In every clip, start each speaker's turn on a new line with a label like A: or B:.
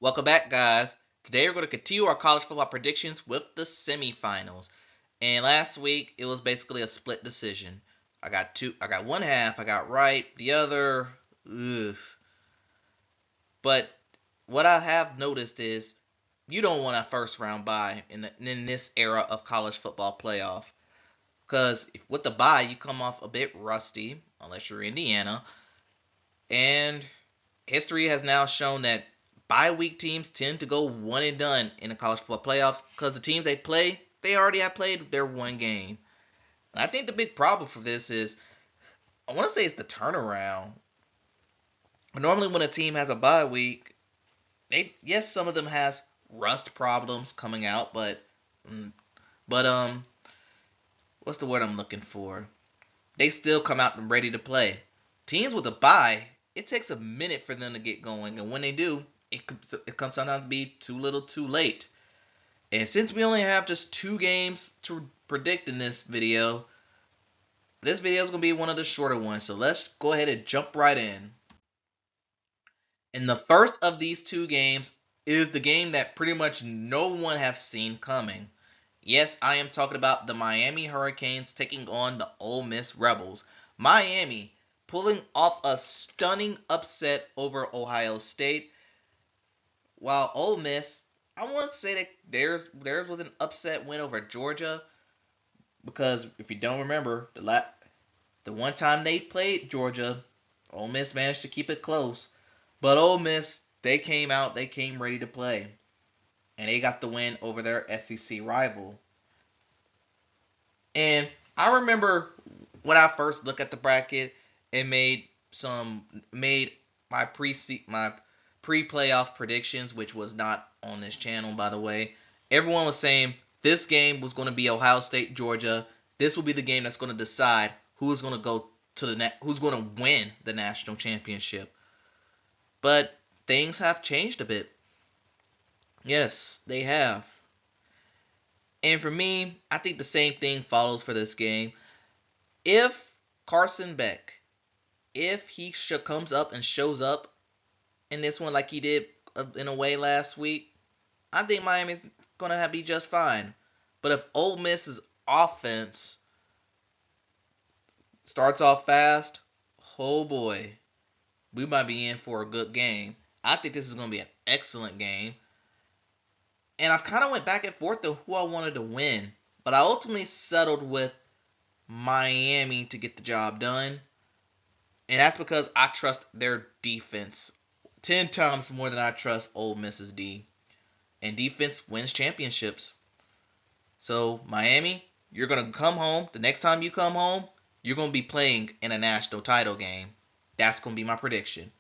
A: Welcome back, guys. Today we're going to continue our college football predictions with the semifinals. And last week it was basically a split decision. I got one half, I got right, the other, ugh. But what I have noticed is you don't want a first round bye in this era of college football playoff. Because with the bye, you come off a bit rusty, unless you're Indiana. And history has now shown that bye week teams tend to go one and done in the college football playoffs because the teams they play, they already have played their one game. And I think the big problem for this is, I want to say it's the turnaround. Normally, when a team has a bye week, yes, some of them has rust problems coming out, mm, but what's the word I'm looking for? They still come out and ready to play. Teams with a bye, it takes a minute for them to get going, and when they do, it comes out to be too little, too late. And since we only have just two games to predict in this video is gonna be one of the shorter ones. So let's go ahead and jump right in. And the first of these two games is the game that pretty much no one has seen coming. Yes, I am talking about the Miami Hurricanes taking on the Ole Miss Rebels. Miami pulling off a stunning upset over Ohio State, while Ole Miss, I want to say that theirs was an upset win over Georgia, because if you don't remember, the one time they played Georgia, Ole Miss managed to keep it close. But Ole Miss, they came ready to play, and they got the win over their SEC rival. And I remember when I first looked at the bracket and made my pre-playoff predictions, which was not on this channel, by the way. Everyone was saying this game was going to be Ohio State Georgia. This will be the game that's going to decide who's going to who's going to win the national championship. But things have changed a bit. Yes, they have. And for me, I think the same thing follows for this game. If Carson Beck, if he comes up and shows up in this one like he did in a way last week, I think Miami's gonna be just fine. But if Ole Miss's offense starts off fast, oh boy, we might be in for a good game. I think this is gonna be an excellent game. And I've kind of went back and forth to who I wanted to win, but I ultimately settled with Miami to get the job done. And that's because I trust their defense 10 times more than I trust Ole Miss's D. And defense wins championships. So, Miami, you're going to come home. The next time you come home, you're going to be playing in a national title game. That's going to be my prediction.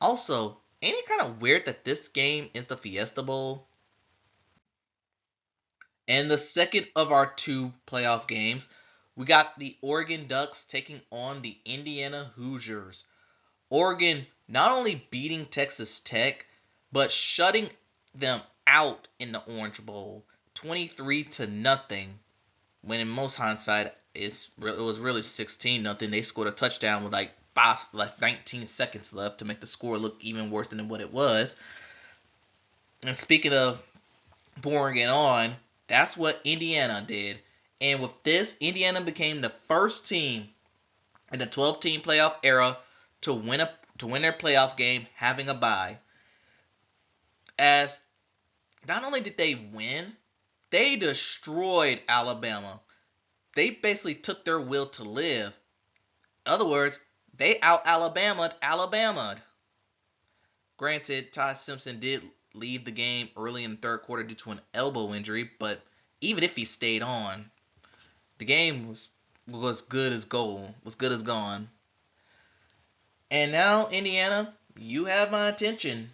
A: Also, ain't it kind of weird that this game is the Fiesta Bowl? And the second of our two playoff games, we got the Oregon Ducks taking on the Indiana Hoosiers. Oregon not only beating Texas Tech, but shutting them out in the Orange Bowl, 23-0. When in most hindsight, it was really 16-0. They scored a touchdown with like 19 seconds left to make the score look even worse than what it was. And speaking of pouring it on, that's what Indiana did. And with this, Indiana became the first team in the 12-team playoff era to win their playoff game having a bye. As not only did they win, they destroyed Alabama. They basically took their will to live. In other words, they out Alabama'd Alabama. Granted, Ty Simpson did leave the game early in the third quarter due to an elbow injury, but even if he stayed on, the game was good as gold, was good as gone. And now, Indiana, you have my attention.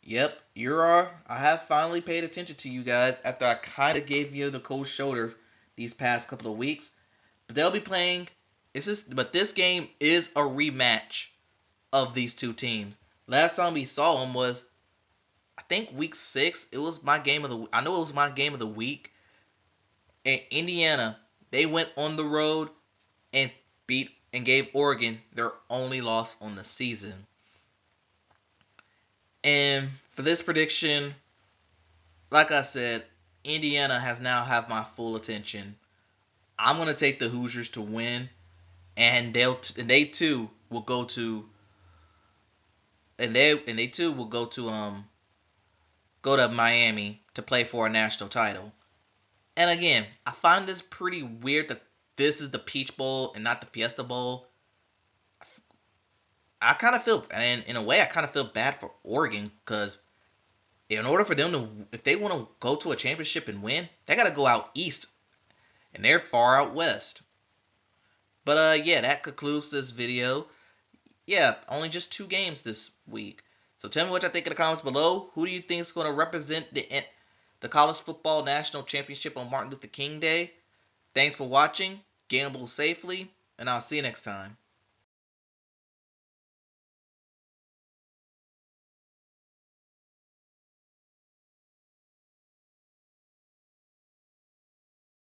A: Yep, I have finally paid attention to you guys after I kind of gave you the cold shoulder these past couple of weeks. But they'll be playing. But this game is a rematch of these two teams. Last time we saw them was, I think, week 6. It was my game of the. I know it was my game of the week. And Indiana, they went on the road and gave Oregon their only loss on the season. And For this prediction, like I said, Indiana has now have my full attention. I'm gonna take the Hoosiers to win, and they too will go to they too will go to Miami to play for a national title. And again, I find this pretty weird that this is the Peach Bowl and not the Fiesta Bowl. I kind of feel, and in a way, I kind of feel bad for Oregon because in order for them to, if they want to go to a championship and win, they got to go out east, and they're far out west. But yeah, that concludes this video. Yeah, only just 2 games this week. So tell me what you think in the comments below. Who do you think is going to represent the college football national championship on Martin Luther King Day? Thanks for watching. Gamble safely, and I'll see you next time.